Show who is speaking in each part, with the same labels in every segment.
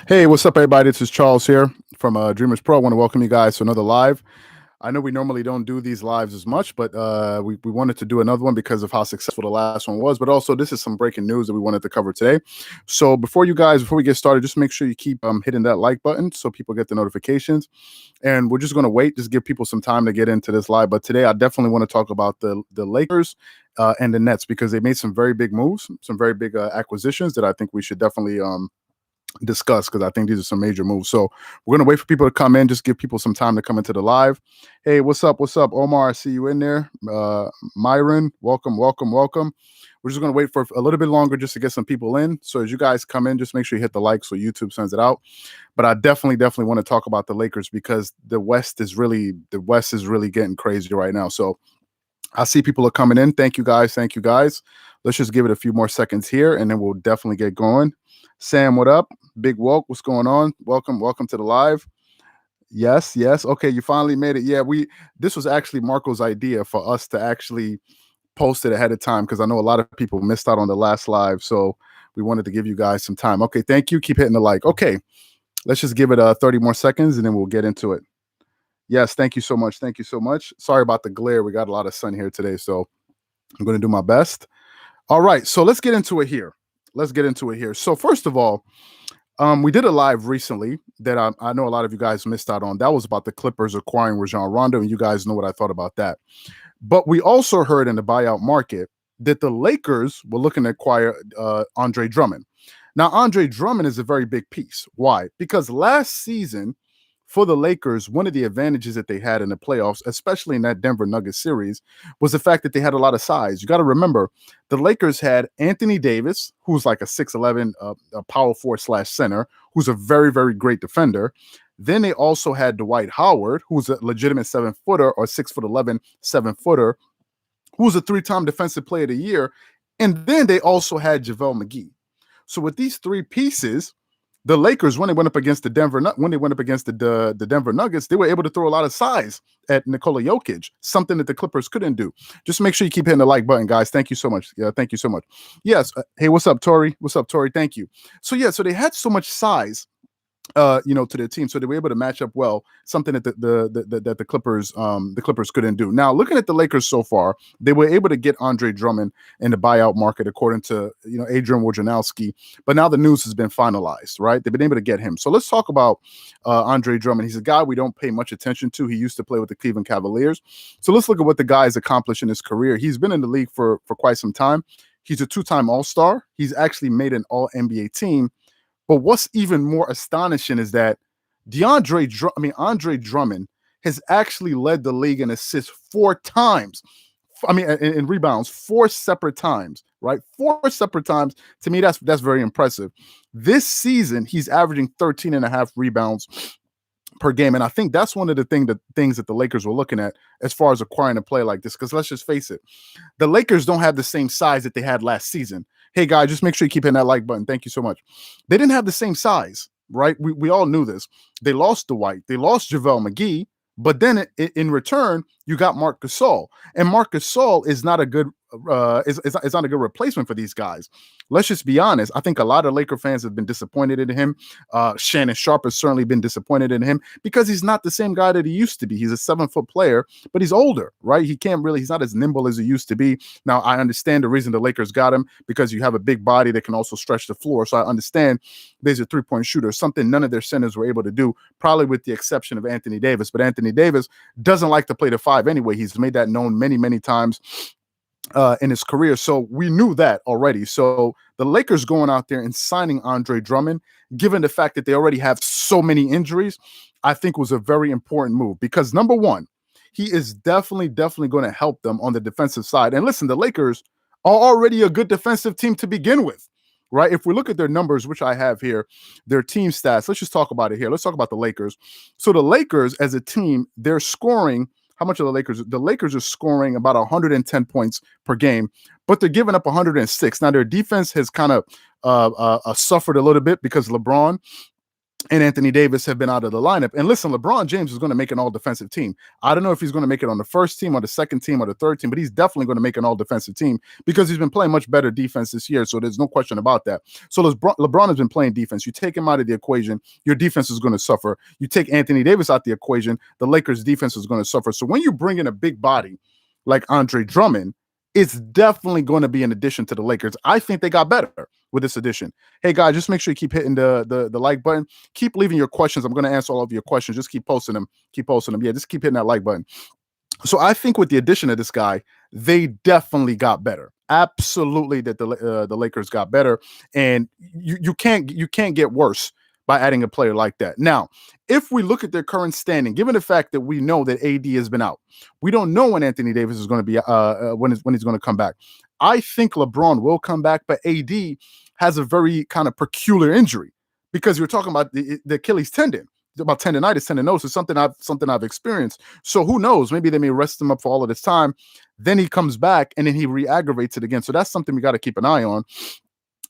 Speaker 1: Hey, what's up, everybody? This is Charles here from Dreamerspro. I want to welcome you guys to another live. I know we normally don't do these lives as much, but we wanted to do another one because of how successful the last one was. But also, this is some breaking news that we wanted to cover today. So before we get started, just make sure you keep hitting that like button so people get the notifications. And we're just going to wait, just give people some time to get into this live. But today, I definitely want to talk about the Lakers and the Nets because they made some very big moves, some very big acquisitions that I think we should definitely discuss because I think these are some major moves. So we're gonna wait for people to come in, just give people some time to come into the live. Hey, what's up? What's up, Omar? I see you in there. Myron, welcome, welcome, welcome. We're just gonna wait for a little bit longer just to get some people in. So as you guys come in, just make sure you hit the like so YouTube sends it out. But I definitely want to talk about the Lakers because the West is really getting crazy right now. So I see people are coming in. Thank you guys. Thank you guys. Let's just give it a few more seconds here and then we'll definitely get going. Sam, what up? Big Woke, what's going on? Welcome to the live. Yes. Okay, you finally made it. Yeah, this was actually Marco's idea for us to actually post it ahead of time because I know a lot of people missed out on the last live. So we wanted to give you guys some time. Okay, thank you. Keep hitting the like. Okay, let's just give it 30 more seconds and then we'll get into it. Yes, thank you so much. Thank you so much. Sorry about the glare. We got a lot of sun here today, so I'm going to do my best. All right, so let's get into it here. So first of all, we did a live recently that I know a lot of you guys missed out on. That was about the Clippers acquiring Rajon Rondo, and you guys know what I thought about that. But we also heard in the buyout market that the Lakers were looking to acquire Andre Drummond. Now, Andre Drummond is a very big piece. Why? Because last season, for the Lakers, one of the advantages that they had in the playoffs, especially in that Denver Nuggets series, was the fact that they had a lot of size. You got to remember, the Lakers had Anthony Davis, who's like a 6'11", a power forward / center, who's a very, very great defender. Then they also had Dwight Howard, who's a legitimate 7-footer or 6'11", 7-footer, who's a 3-time defensive player of the year. And then they also had JaVale McGee. So with these three pieces, the Lakers, when they went up against the Denver Nuggets, they were able to throw a lot of size at Nikola Jokic, something that the Clippers couldn't do. Just make sure you keep hitting the like button, guys. Thank you so much. Yeah, thank you so much. Yes. Hey, what's up, Tori? What's up, Tori? Thank you. So yeah, so they had so much size to their team, so they were able to match up well. Something that the Clippers couldn't do. Now, looking at the Lakers so far, they were able to get Andre Drummond in the buyout market, according to Adrian Wojnarowski. But now the news has been finalized, right? They've been able to get him. So let's talk about Andre Drummond. He's a guy we don't pay much attention to. He used to play with the Cleveland Cavaliers. So let's look at what the guy has accomplished in his career. He's been in the league for quite some time. He's a 2-time All-Star. He's actually made an All-NBA team. But what's even more astonishing is that Andre Drummond has actually led the league in assists 4 times. In rebounds 4 separate times, right? 4 separate times. To me, that's very impressive. This season, he's averaging 13.5 rebounds per game. And I think that's one of the things that the Lakers were looking at as far as acquiring a player like this. Because let's just face it, the Lakers don't have the same size that they had last season. Hey, guys, just make sure you keep hitting that like button. Thank you so much. They didn't have the same size, right? We all knew this. They lost Dwight. They lost JaVale McGee. But then in return, you got Marc Gasol. And Marc Gasol is not a good is not a good replacement for these guys. Let's just be honest. I think a lot of Laker fans have been disappointed in him. Shannon Sharpe has certainly been disappointed in him because he's not the same guy that he used to be. He's a 7-foot player, but he's older, right? He's not as nimble as he used to be. Now, I understand the reason the Lakers got him because you have a big body that can also stretch the floor. So I understand there's a 3-point shooter, something none of their centers were able to do, probably with the exception of Anthony Davis. But Anthony Davis doesn't like to play the 5 anyway. He's made that known many, many times in his career. So we knew that already. So the Lakers going out there and signing Andre Drummond, given the fact that they already have so many injuries, I think was a very important move because number one, he is definitely going to help them on the defensive side. And listen, the Lakers are already a good defensive team to begin with, right? If we look at their numbers, which I have here, their team stats, let's just talk about it here. Let's talk about the Lakers. So the Lakers as a team, they're scoring. How much are the Lakers? The Lakers are scoring about 110 points per game, but they're giving up 106. Now, their defense has kind of suffered a little bit because LeBron and Anthony Davis have been out of the lineup. And listen, LeBron James is going to make an all-defensive team. I don't know if he's going to make it on the first team or the second team or the third team, but he's definitely going to make an all-defensive team because he's been playing much better defense this year. So there's no question about that. So LeBron has been playing defense. You take him out of the equation, your defense is going to suffer. You take Anthony Davis out the equation, the Lakers' defense is going to suffer. So when you bring in a big body like Andre Drummond, it's definitely going to be an addition to the Lakers. I think they got better with this addition. Hey, guys, just make sure you keep hitting the like button. Keep leaving your questions. I'm going to answer all of your questions. Just keep posting them. Keep posting them. Yeah, just keep hitting that like button. So I think with the addition of this guy, they definitely got better. Absolutely, that the Lakers got better, and you can't get worse by adding a player like that. Now, if we look at their current standing, given the fact that we know that AD has been out, we don't know when Anthony Davis is going to be when he's going to come back. I think LeBron will come back, but AD has a very kind of peculiar injury because you're talking about the Achilles tendon. About tendonitis, tendinosis, something I've experienced. So who knows? Maybe they may rest him up for all of this time. Then he comes back and then he re-aggravates it again. So that's something we got to keep an eye on.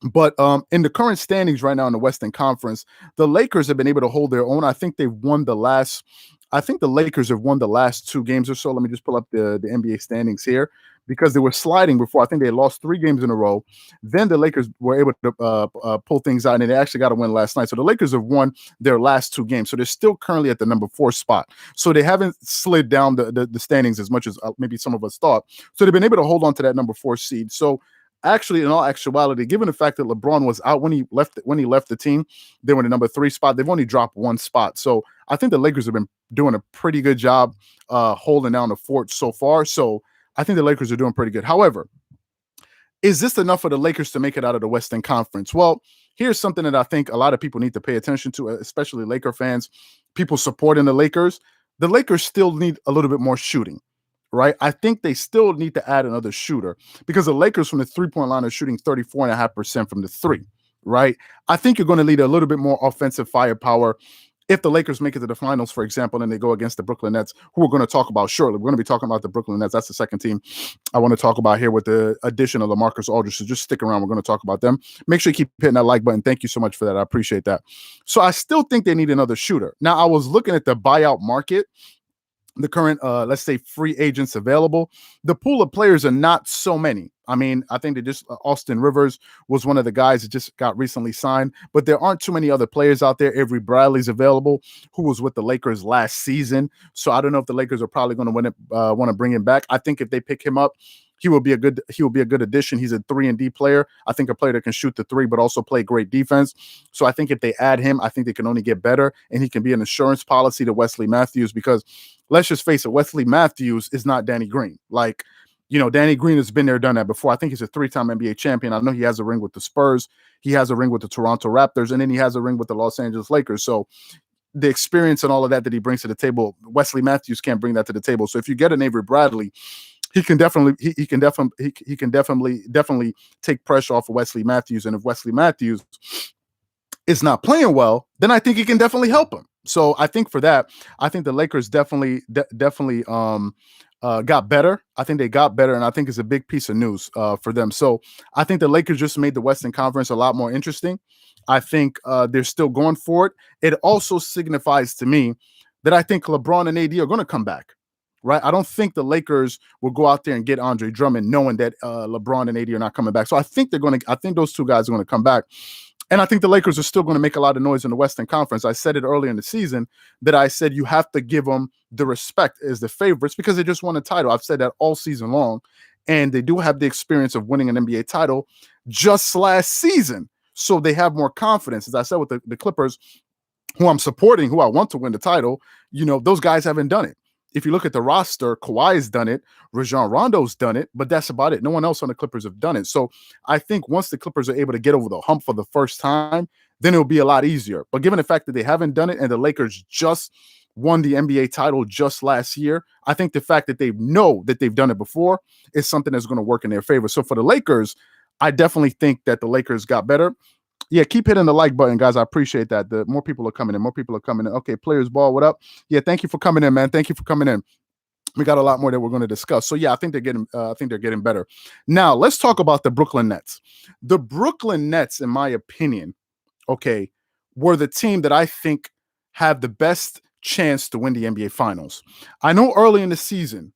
Speaker 1: But in the current standings right now in the Western Conference, the Lakers have been able to hold their own. I think the Lakers have won the last 2 games or so. Let me just pull up the NBA standings here because they were sliding before. I think they lost 3 games in a row. Then the Lakers were able to pull things out, and they actually got a win last night. So the Lakers have won their last 2 games. So they're still currently at the number 4 spot. So they haven't slid down the standings as much as maybe some of us thought. So they've been able to hold on to that number 4 seed. So actually, in all actuality, given the fact that LeBron was out when he left the team, they were in the number 3 spot. They've only dropped 1 spot. So I think the Lakers have been doing a pretty good job holding down the fort so far. So I think the Lakers are doing pretty good. However, is this enough for the Lakers to make it out of the Western Conference? Well, here's something that I think a lot of people need to pay attention to, especially Laker fans, people supporting the Lakers. The Lakers still need a little bit more shooting. Right? I think they still need to add another shooter because the Lakers from the 3-point line are shooting 34.5% from the 3, right? I think you're going to need a little bit more offensive firepower if the Lakers make it to the finals, for example, and they go against the Brooklyn Nets, who we're going to talk about shortly. We're going to be talking about the Brooklyn Nets. That's the second team I want to talk about here with the addition of Lamarcus Aldridge. So just stick around. We're going to talk about them. Make sure you keep hitting that like button. Thank you so much for that. I appreciate that. So I still think they need another shooter. Now, I was looking at the buyout market, the current, let's say, free agents available. The pool of players are not so many. I mean, I think that just Austin Rivers was one of the guys that just got recently signed, but there aren't too many other players out there. Avery Bradley's available, who was with the Lakers last season. So I don't know if the Lakers are probably going to want to bring him back. I think if they pick him up, he will be a good addition. He's a 3-and-D player. I think a player that can shoot the 3, but also play great defense. So I think if they add him, I think they can only get better, and he can be an insurance policy to Wesley Matthews because let's just face it, Wesley Matthews is not Danny Green. Like, Danny Green has been there, done that before. I think he's a 3-time NBA champion. I know he has a ring with the Spurs. He has a ring with the Toronto Raptors, and then he has a ring with the Los Angeles Lakers. So the experience and all of that he brings to the table, Wesley Matthews can't bring that to the table. So if you get an Avery Bradley, he can definitely take pressure off of Wesley Matthews. And if Wesley Matthews is not playing well, then I think he can definitely help him. So I think for that, I think the Lakers definitely got better. I think they got better, and I think it's a big piece of news for them. So I think the Lakers just made the Western Conference a lot more interesting. I think they're still going for it. It also signifies to me that I think LeBron and AD are going to come back. Right? I don't think the Lakers will go out there and get Andre Drummond knowing that LeBron and AD are not coming back. So I think those 2 guys are going to come back. And I think the Lakers are still going to make a lot of noise in the Western Conference. I said it earlier in the season that I said you have to give them the respect as the favorites because they just won a title. I've said that all season long. And they do have the experience of winning an NBA title just last season. So they have more confidence. As I said with the Clippers, who I'm supporting, who I want to win the title, those guys haven't done it. If you look at the roster, Kawhi's done it, Rajon Rondo's done it, but that's about it. No one else on the Clippers have done it. So I think once the Clippers are able to get over the hump for the first time, then it'll be a lot easier. But given the fact that they haven't done it and the Lakers just won the NBA title just last year, I think the fact that they know that they've done it before is something that's going to work in their favor. So for the Lakers, I definitely think that the Lakers got better. Yeah, keep hitting the like button, guys. I appreciate that. The more people are coming in. Okay, Players Ball, what up? Yeah, thank you for coming in, man. Thank you for coming in. We got a lot more that we're going to discuss. So yeah, I think they're getting better. Now let's talk about the Brooklyn Nets. The Brooklyn Nets, in my opinion, okay, were the team that I think have the best chance to win the NBA Finals. I know early in the season,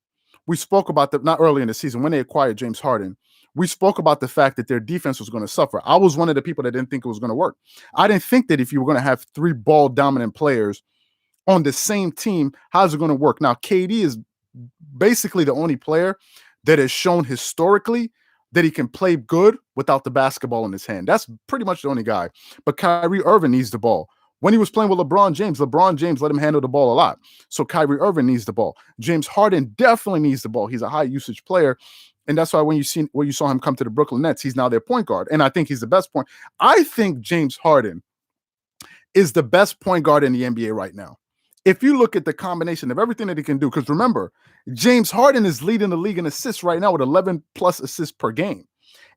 Speaker 1: we spoke about not early in the season, when they acquired James Harden, we spoke about the fact that their defense was going to suffer. I was one of the people that didn't think it was going to work. I didn't think that if you were going to have 3 ball dominant players on the same team, how's it going to work? Now, KD is basically the only player that has shown historically that he can play good without the basketball in his hand. That's pretty much the only guy. But Kyrie Irving needs the ball. When he was playing with LeBron James let him handle the ball a lot. So Kyrie Irving needs the ball. James Harden definitely needs the ball. He's a high usage player. And that's why when you saw him come to the Brooklyn Nets, he's now their point guard. And I think he's the best point. I think James Harden is the best point guard in the NBA right now. If you look at the combination of everything that he can do, because remember, James Harden is leading the league in assists right now with 11 plus assists per game.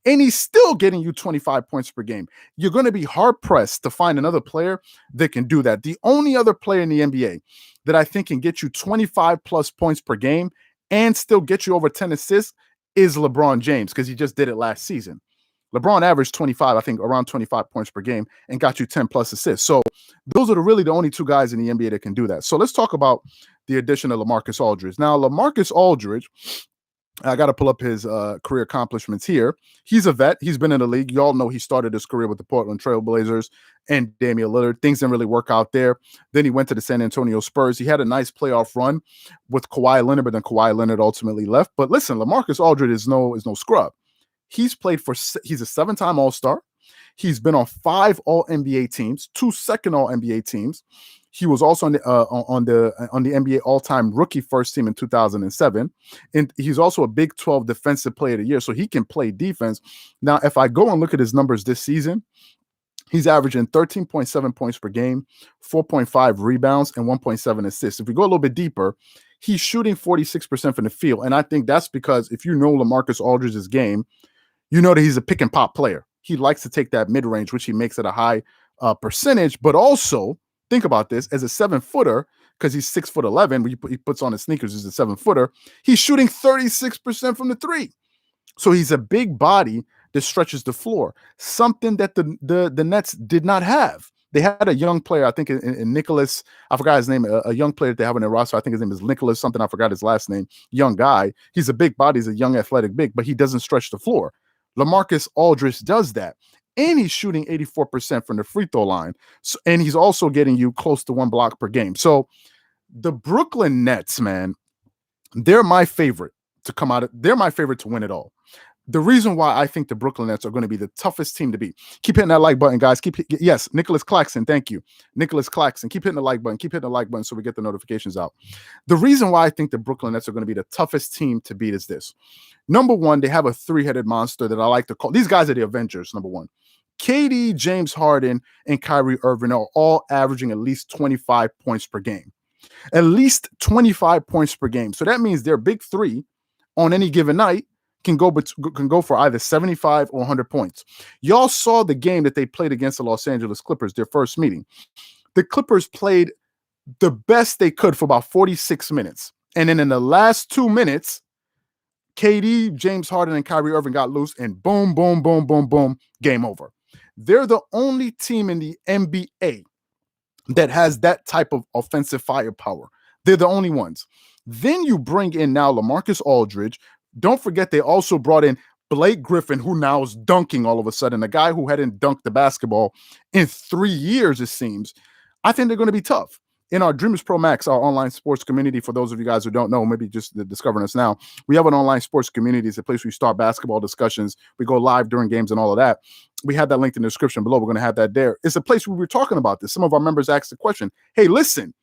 Speaker 1: And he's still getting you 25 points per game. You're going to be hard-pressed to find another player that can do that. The only other player in the NBA that I think can get you 25 plus points per game and still get you over 10 assists is LeBron James, because he just did it last season. LeBron averaged 25, I think around 25 points per game and got you 10 plus assists. So those are really the only 2 guys in the NBA that can do that. So let's talk about the addition of Lamarcus Aldridge. Now, Lamarcus Aldridge, I got to pull up his career accomplishments here. He's a vet. He's been in the league. You all know he started his career with the Portland Trail Blazers and Damian Lillard. Things didn't really work out there. Then he went to the San Antonio Spurs. He had a nice playoff run with Kawhi Leonard, but then Kawhi Leonard ultimately left. But listen, Lamarcus Aldridge is no scrub. He's a 7-time All-Star. He's been on 5 All-NBA teams, 2 second All-NBA teams. He was also on the NBA all-time rookie first team in 2007. And he's also a Big 12 Defensive Player of the Year, so he can play defense. Now, if I go and look at his numbers this season, he's averaging 13.7 points per game, 4.5 rebounds, and 1.7 assists. If we go a little bit deeper, he's shooting 46% from the field. And I think that's because if you know Lamarcus Aldridge's game, you know that he's a pick and pop player. He likes to take that mid-range, which he makes at a high percentage, but also think about this as a 7-footer, because he's 6'11", when he puts on his sneakers, he's a 7-footer. He's shooting 36% from the 3. So he's a big body that stretches the floor, something that the Nets did not have. They had a young player, I think, in Nicholas, I forgot his name, a young player that they have in their roster. I think his name is Nicholas something. I forgot his last name. Young guy. He's a big body. He's a young athletic big, but he doesn't stretch the floor. Lamarcus Aldridge does that. And he's shooting 84% from the free throw line. So, and he's also getting you close to 1 block per game. So the Brooklyn Nets, man, they're my favorite to come out. They're my favorite to win it all. The reason why I think the Brooklyn Nets are going to be the toughest team to beat. Keep hitting that like button, guys. Yes, Nicholas Claxton. Thank you. Nicholas Claxton. Keep hitting the like button. Keep hitting the like button so we get the notifications out. The reason why I think the Brooklyn Nets are going to be the toughest team to beat is this. Number one, they have a 3-headed monster that I like to call. These guys are the Avengers, number one. KD, James Harden, and Kyrie Irving are all averaging at least 25 points per game. At least 25 points per game. So that means their big 3 on any given night can go for either 75 or 100 points. Y'all saw the game that they played against the Los Angeles Clippers, their first meeting. The Clippers played the best they could for about 46 minutes. And then in the last 2 minutes, KD, James Harden, and Kyrie Irving got loose, and boom, boom, boom, boom, boom, game over. They're the only team in the NBA that has that type of offensive firepower. They're the only ones. Then you bring in now Lamarcus Aldridge. Don't forget they also brought in Blake Griffin, who now is dunking all of a sudden, a guy who hadn't dunked the basketball in 3 years, it seems. I think they're going to be tough. In our Dreamerspro Max, our online sports community, for those of you guys who don't know, maybe just discovering us now, we have an online sports community. It's a place where we start basketball discussions. We go live during games and all of that. We have that linked in the description below. We're going to have that there. It's a place where we're talking about this. Some of our members asked the question, hey, listen,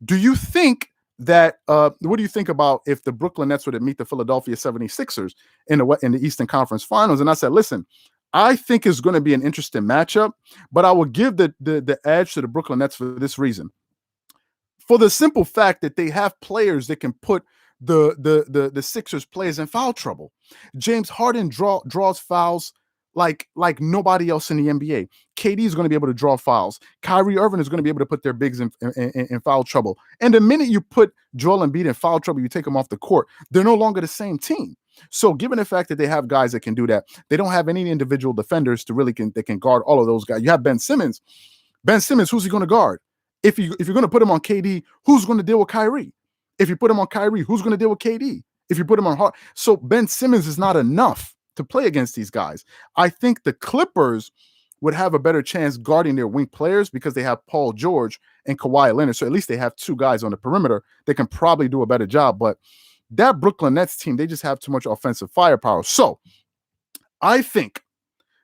Speaker 1: do you think that, what do you think about if the Brooklyn Nets would meet the Philadelphia 76ers in the Eastern Conference Finals? And I said, listen, I think it's going to be an interesting matchup, but I will give the edge to the Brooklyn Nets for this reason. For the simple fact that they have players that can put the Sixers players in foul trouble. James Harden draws fouls like nobody else in the NBA. KD is going to be able to draw fouls. Kyrie Irving is going to be able to put their bigs in foul trouble. And the minute you put Joel Embiid in foul trouble, you take them off the court. They're no longer the same team. So given the fact that they have guys that can do that, they don't have any individual defenders that can guard all of those guys. You have Ben Simmons. Ben Simmons, who's he going to guard? If you're going to put him on KD, who's going to deal with Kyrie? If you put him on Kyrie, who's going to deal with KD? If you put him on Hart, so Ben Simmons is not enough to play against these guys. I think the Clippers would have a better chance guarding their wing players because they have Paul George and Kawhi Leonard. So at least they have two guys on the perimeter that can probably do a better job. But that Brooklyn Nets team, they just have too much offensive firepower. So I think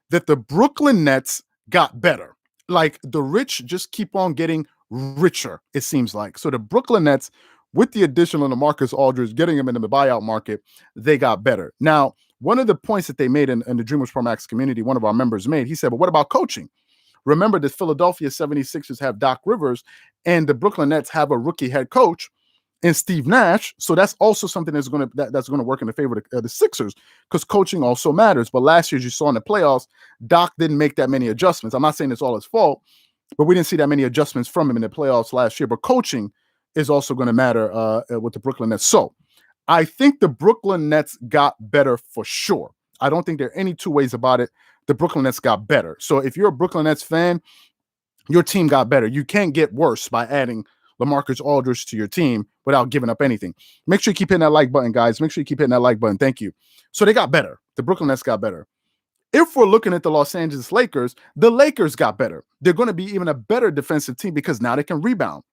Speaker 1: that the Brooklyn Nets got better. Like the rich just keep on getting richer, it seems like. So the Brooklyn Nets, with the addition of Lamarcus Aldridge, getting him into the buyout market, they got better. Now, one of the points that they made in the Dreamerspro Max community, one of our members made, he said, but what about coaching? Remember, the Philadelphia 76ers have Doc Rivers, and the Brooklyn Nets have a rookie head coach in Steve Nash. So that's also something that's going to work in the favor of the Sixers, because coaching also matters. But last year, as you saw in the playoffs, Doc didn't make that many adjustments. I'm not saying it's all his fault, but we didn't see that many adjustments from him in the playoffs last year. But coaching is also going to matter with the Brooklyn Nets. So I think the Brooklyn Nets got better for sure. I don't think there are any two ways about it. The Brooklyn Nets got better. So if you're a Brooklyn Nets fan, your team got better. You can't get worse by adding Lamarcus Aldridge to your team without giving up anything. Make sure you keep hitting that like button, guys. Make sure you keep hitting that like button. Thank you. So they got better. The Brooklyn Nets got better. If we're looking at the Los Angeles Lakers, the Lakers got better. They're going to be even a better defensive team because now they can rebound,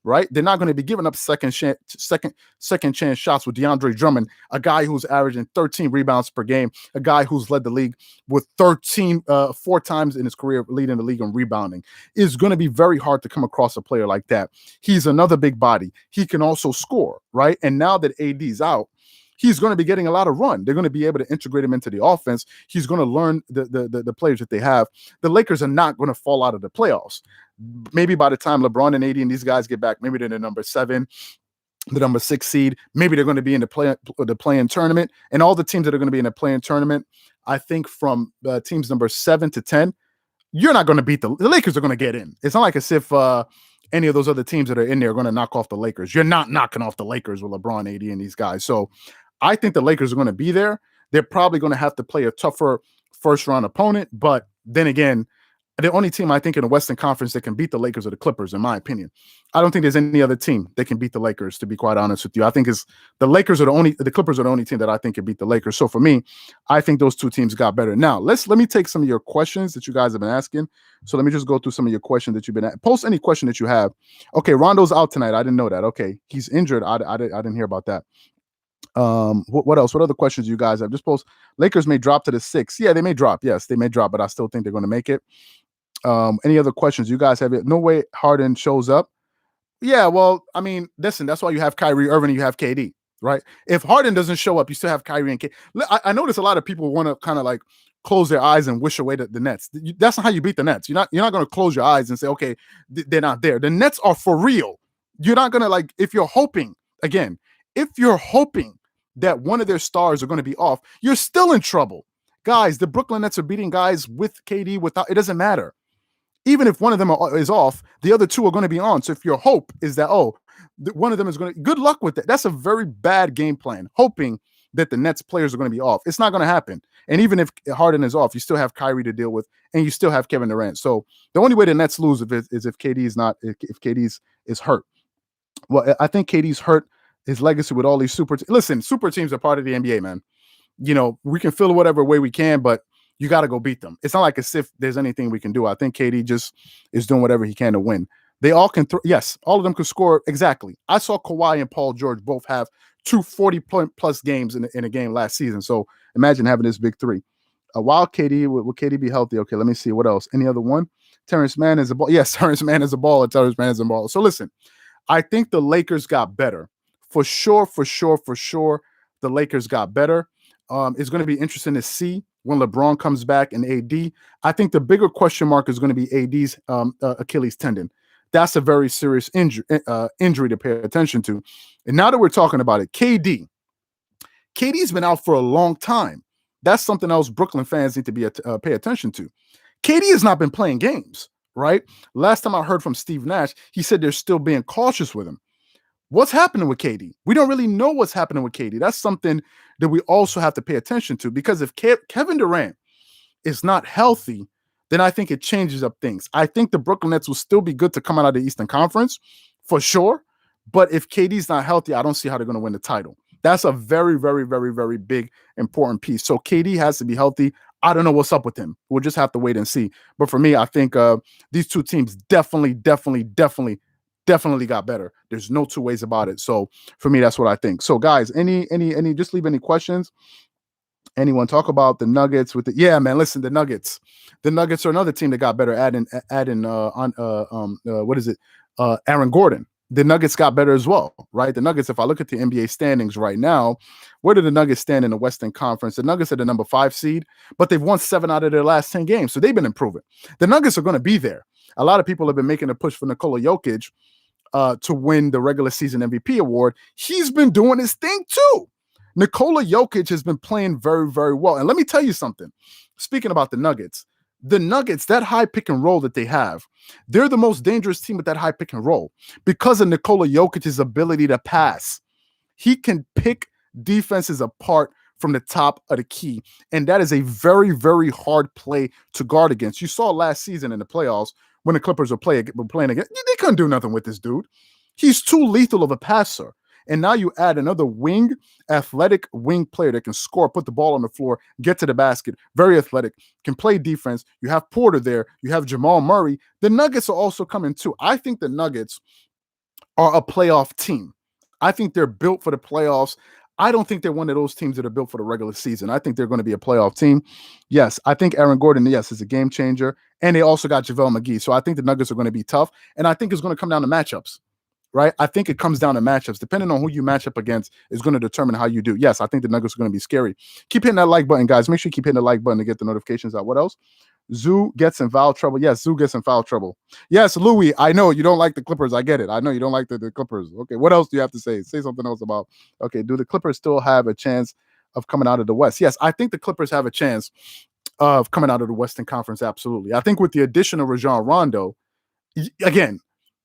Speaker 1: right? They're not going to be giving up second chance shots with DeAndre Drummond, a guy who's averaging 13 rebounds per game, a guy who's led the league with 4 times in his career leading the league in rebounding. It's going to be very hard to come across a player like that. He's another big body. He can also score, right? And now that AD's out, he's going to be getting a lot of run. They're going to be able to integrate him into the offense. He's going to learn the players that they have. The Lakers are not going to fall out of the playoffs. Maybe by the time LeBron and AD and these guys get back, maybe they're the number 7, the number 6 seed. Maybe they're going to be in the play-in tournament. And all the teams that are going to be in the play-in tournament, I think from teams number 7 to 10, you're not going to beat the Lakers are going to get in. It's not like as if any of those other teams that are in there are going to knock off the Lakers. You're not knocking off the Lakers with LeBron, AD, and these guys. So I think the Lakers are going to be there. They're probably going to have to play a tougher first-round opponent. But then again, the only team I think in the Western Conference that can beat the Lakers are the Clippers, in my opinion. I don't think there's any other team that can beat the Lakers, to be quite honest with you. I think the Clippers are the only team that I think can beat the Lakers. So for me, I think those two teams got better. Now, let me take some of your questions that you guys have been asking. So let me just go through some of your questions that you've been asking. Post any question that you have. Okay, Rondo's out tonight. I didn't know that. Okay, he's injured. I didn't hear about that. What else? What other questions do you guys have? Just post. Lakers may drop to the 6. Yeah, they may drop. Yes, they may drop, but I still think they're going to make it. Any other questions you guys have? No way Harden shows up. Yeah, well, I mean, listen, that's why you have Kyrie Irving and you have KD, right? If Harden doesn't show up, you still have Kyrie and KD. I notice a lot of people want to kind of like close their eyes and wish away the Nets. That's not how you beat the Nets. You're not going to close your eyes and say, okay, they're not there. The Nets are for real. You're not going to like, if you're hoping that one of their stars are going to be off, you're still in trouble. Guys, the Brooklyn Nets are beating guys with KD without, it doesn't matter. Even if one of them is off, the other two are going to be on. So if your hope is that, one of them is going to, good luck with that. That's a very bad game plan, hoping that the Nets players are going to be off. It's not going to happen. And even if Harden is off, you still have Kyrie to deal with, and you still have Kevin Durant. So the only way the Nets lose is if KD is hurt. Well, I think KD's hurt. His legacy with all these super teams are part of the NBA, man. You know, we can feel whatever way we can, but you got to go beat them. It's not like as if there's anything we can do. I think KD just is doing whatever he can to win. They all can yes, all of them could score. Exactly. I saw Kawhi and Paul George both have 240-point plus games in a game last season. So imagine having this big three. While KD, will KD be healthy? Okay, let me see. What else? Any other one? Terrence Mann is a ball. Yes, Terrence Mann is a ball. Terrence Mann is a ball. So listen, I think the Lakers got better. For sure. The Lakers got better. It's going to be interesting to see when LeBron comes back and AD. I think the bigger question mark is going to be AD's Achilles tendon. That's a very serious injury to pay attention to. And now that we're talking about it, KD's been out for a long time. That's something else Brooklyn fans need to pay attention to. KD has not been playing games, right? Last time I heard from Steve Nash, he said they're still being cautious with him. What's happening with KD? We don't really know what's happening with KD. That's something that we also have to pay attention to, because if Kevin Durant is not healthy, then I think it changes up things. I think the Brooklyn Nets will still be good to come out of the Eastern Conference for sure. But if KD's not healthy, I don't see how they're going to win the title. That's a very, very, very, very big, important piece. So KD has to be healthy. I don't know what's up with him. We'll just have to wait and see. But for me, I think these two teams definitely got better. There's no two ways about it. So for me, that's what I think. So guys, any, just leave any questions. Anyone talk about the Nuggets with the man? Listen, the Nuggets are another team that got better. Adding Aaron Gordon. The Nuggets got better as well, right? The Nuggets, if I look at the NBA standings right now, where do the Nuggets stand in the Western Conference? The Nuggets are the number 5 seed, but they've won 7 out of their last 10 games. So they've been improving. The Nuggets are going to be there. A lot of people have been making a push for Nikola Jokic to win the regular season MVP award. He's been doing his thing too. Nikola Jokic has been playing very, very well. And let me tell you something. Speaking about the Nuggets, that high pick and roll that they have, they're the most dangerous team with that high pick and roll because of Nikola Jokic's ability to pass. He can pick defenses apart from the top of the key. And that is a very, very hard play to guard against. You saw last season in the playoffs when the Clippers were playing against, they couldn't do nothing with this dude. He's too lethal of a passer. And now you add another athletic wing player that can score, put the ball on the floor, get to the basket, very athletic, can play defense. You have Porter there. You have Jamal Murray. The Nuggets are also coming too. I think the Nuggets are a playoff team. I think they're built for the playoffs. I don't think they're one of those teams that are built for the regular season. I think they're going to be a playoff team. Yes, I think Aaron Gordon, is a game changer. And they also got JaVale McGee. So I think the Nuggets are going to be tough. And I think it's going to come down to matchups. Right? I think it comes down to matchups. Depending on who you match up against is going to determine how you do. Yes, I think the Nuggets are going to be scary. Keep hitting that like button, guys. Make sure you keep hitting the like button to get the notifications out. What else? Zoo gets in foul trouble. Yes, Zoo gets in foul trouble. Yes, Louis, I know you don't like the Clippers. I get it. I know you don't like the Clippers. Okay, what else do you have to say? Say something else about, okay, do the Clippers still have a chance of coming out of the West? Yes, I think the Clippers have a chance of coming out of the Western Conference. Absolutely. I think with the addition of Rajon Rondo, again,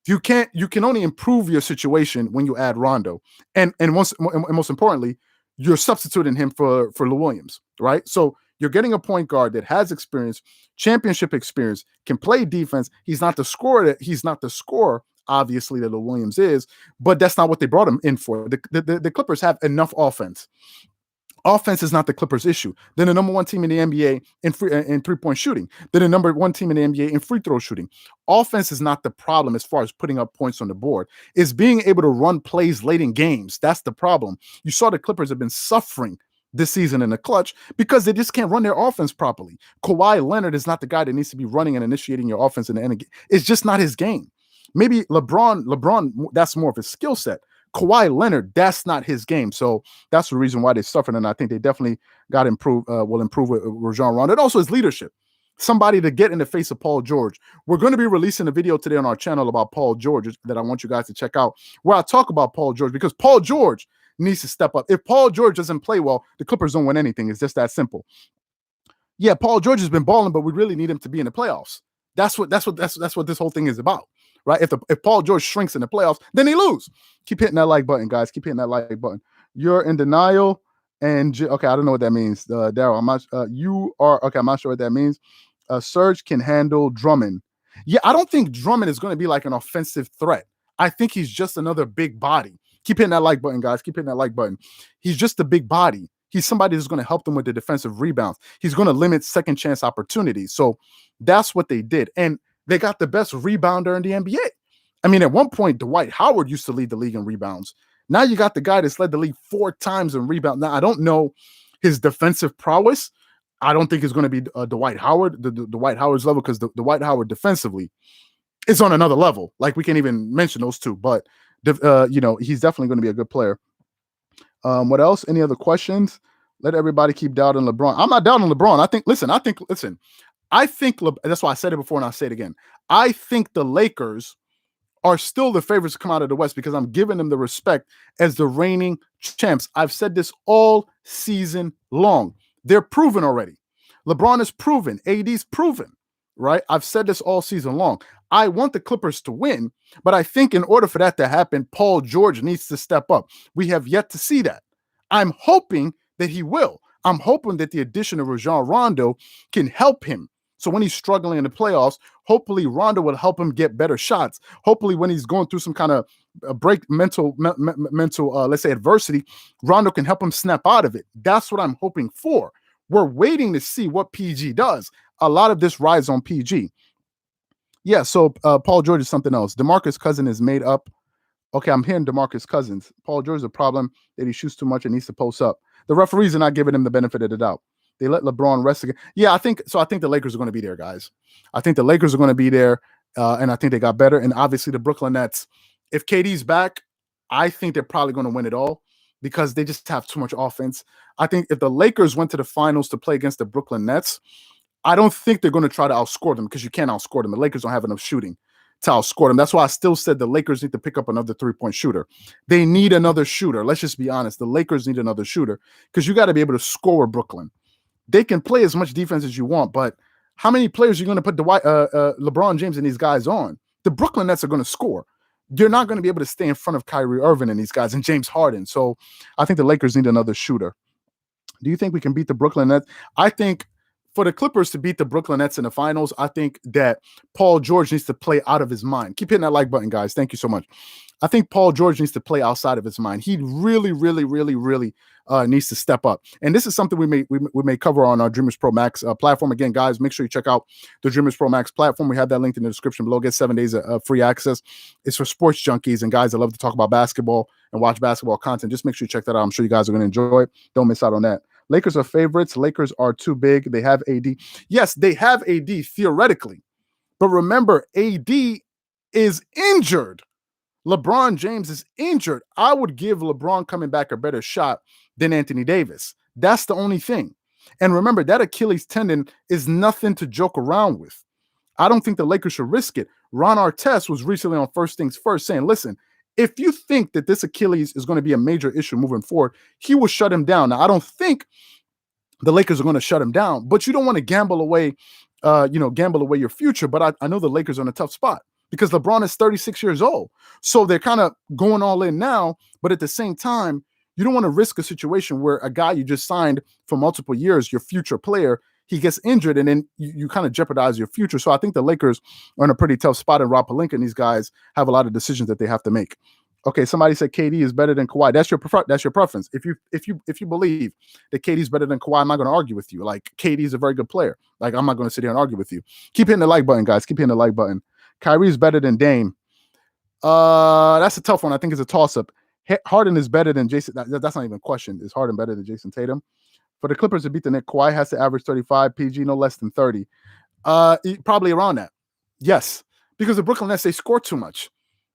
Speaker 1: you can only improve your situation when you add Rondo. And most importantly, you're substituting him for Lou Williams, right? So you're getting a point guard that has experience, championship experience, can play defense. He's not the scorer, obviously, that Lou Williams is, but that's not what they brought him in for. The Clippers have enough offense. Offense is not the Clippers' issue. They're the number 1 team in the NBA in three-point shooting. They're the number 1 team in the NBA in free throw shooting. Offense is not the problem as far as putting up points on the board. It's being able to run plays late in games. That's the problem. You saw the Clippers have been suffering this season in the clutch because they just can't run their offense properly. Kawhi Leonard is not the guy that needs to be running and initiating your offense in the end of the game. It's just not his game. Maybe LeBron, that's more of his skill set. Kawhi Leonard, that's not his game. So that's the reason why they suffered. And I think they definitely will improve with Rajon Rondo. And also his leadership. Somebody to get in the face of Paul George. We're going to be releasing a video today on our channel about Paul George that I want you guys to check out, where I talk about Paul George, because Paul George needs to step up. If Paul George doesn't play well, the Clippers don't win anything. It's just that simple. Yeah, Paul George has been balling, but we really need him to be in the playoffs. That's what this whole thing is about. Right? If Paul George shrinks in the playoffs, then they lose. Keep hitting that like button, guys. Keep hitting that like button. You're in denial, and okay, I don't know what that means, Daryl. I'm not. You are okay. I'm not sure what that means. Serge can handle Drummond. Yeah, I don't think Drummond is going to be like an offensive threat. I think he's just another big body. Keep hitting that like button, guys. Keep hitting that like button. He's just a big body. He's somebody who's going to help them with the defensive rebounds. He's going to limit second chance opportunities. So that's what they did, and they got the best rebounder in the NBA. I mean, at one point, Dwight Howard used to lead the league in rebounds. Now you got the guy that's led the league 4 times in rebound. Now, I don't know his defensive prowess. I don't think it's going to be Dwight Howard, the Dwight Howard's level, because the Dwight Howard defensively is on another level. Like, we can't even mention those two. But, he's definitely going to be a good player. What else? Any other questions? Let everybody keep doubting LeBron. I'm not doubting LeBron. I think that's why I said it before and I'll say it again. I think the Lakers are still the favorites to come out of the West because I'm giving them the respect as the reigning champs. I've said this all season long. They're proven already. LeBron is proven. AD's proven, right? I've said this all season long. I want the Clippers to win, but I think in order for that to happen, Paul George needs to step up. We have yet to see that. I'm hoping that he will. I'm hoping that the addition of Rajon Rondo can help him So when he's struggling in the playoffs, hopefully Rondo will help him get better shots. Hopefully when he's going through some kind of mental, let's say adversity, Rondo can help him snap out of it. That's what I'm hoping for. We're waiting to see what PG does. A lot of this rides on PG. Yeah, so Paul George is something else. DeMarcus Cousins is made up. Okay, I'm hearing DeMarcus Cousins. Paul George is a problem that he shoots too much and needs to post up. The referees are not giving him the benefit of the doubt. They let LeBron rest again. Yeah, I think so. I think the Lakers are going to be there, guys. I think the Lakers are going to be there, and I think they got better. And obviously the Brooklyn Nets, if KD's back, I think they're probably going to win it all because they just have too much offense. I think if the Lakers went to the finals to play against the Brooklyn Nets, I don't think they're going to try to outscore them because you can't outscore them. The Lakers don't have enough shooting to outscore them. That's why I still said the Lakers need to pick up another three-point shooter. They need another shooter. Let's just be honest. The Lakers need another shooter because you got to be able to score Brooklyn. They can play as much defense as you want, but how many players are you going to put LeBron James and these guys on? The Brooklyn Nets are going to score. You're not going to be able to stay in front of Kyrie Irving and these guys and James Harden. So I think the Lakers need another shooter. Do you think we can beat the Brooklyn Nets? I think for the Clippers to beat the Brooklyn Nets in the finals, I think that Paul George needs to play out of his mind. Keep hitting that like button, guys. Thank you so much. I think Paul George needs to play outside of his mind. He really needs to step up. And this is something we may cover on our Dreamerspro Max platform. Again, guys, make sure you check out the Dreamerspro Max platform. We have that linked in the description below. Get 7 days of free access. It's for sports junkies and guys that love to talk about basketball and watch basketball content. Just make sure you check that out. I'm sure you guys are going to enjoy it. Don't miss out on that. Lakers are favorites. Lakers are too big. They have AD. Yes, they have AD theoretically. But remember, AD is injured. LeBron James is injured. I would give LeBron coming back a better shot than Anthony Davis. That's the only thing. And remember, that Achilles tendon is nothing to joke around with. I don't think the Lakers should risk it. Ron Artest was recently on First Things First saying, listen, if you think that this Achilles is going to be a major issue moving forward, he will shut him down. Now, I don't think the Lakers are going to shut him down, but you don't want to gamble away your future. But I know the Lakers are in a tough spot because LeBron is 36 years old. So they're kind of going all in now. But at the same time, you don't want to risk a situation where a guy you just signed for multiple years, your future player, he gets injured and then you kind of jeopardize your future. So I think the Lakers are in a pretty tough spot, and Rob Pelinka and these guys have a lot of decisions that they have to make. Okay, somebody said KD is better than Kawhi. That's your preference. If you believe that KD is better than Kawhi, I'm not going to argue with you. Like, KD is a very good player. Like, I'm not going to sit here and argue with you. Keep hitting the like button, guys. Keep hitting the like button. Kyrie is better than Dame. That's a tough one. I think it's a toss-up. Harden is better than Jason. That's not even a question. Is Harden better than Jason Tatum? For the Clippers to beat the Knicks, Kawhi has to average 35, PG no less than 30. Probably around that. Yes, because the Brooklyn Nets, they score too much.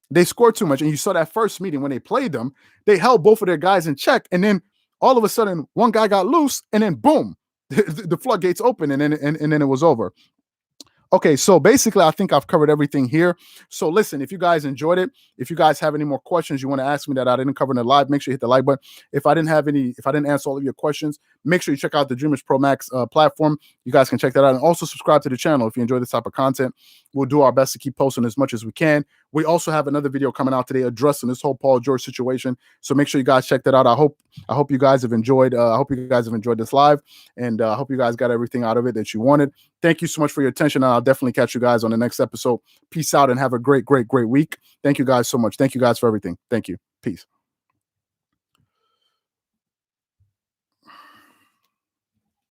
Speaker 1: They scored too much. And you saw that first meeting when they played them, they held both of their guys in check. And then all of a sudden, one guy got loose, and then boom, the floodgates open, and then it was over. Okay, so basically, I think I've covered everything here. So listen, if you guys enjoyed it, if you guys have any more questions you want to ask me that I didn't cover in the live, make sure you hit the like button. If I didn't answer all of your questions, make sure you check out the Dreamerspro Max platform. You guys can check that out, and also subscribe to the channel if you enjoy this type of content. We'll do our best to keep posting as much as we can. We also have another video coming out today addressing this whole Paul George situation. So make sure you guys check that out. I hope you guys have enjoyed. I hope you guys have enjoyed this live, and I hope you guys got everything out of it that you wanted. Thank you so much for your attention. And I'll definitely catch you guys on the next episode. Peace out and have a great week. Thank you guys so much. Thank you guys for everything. Thank you. Peace.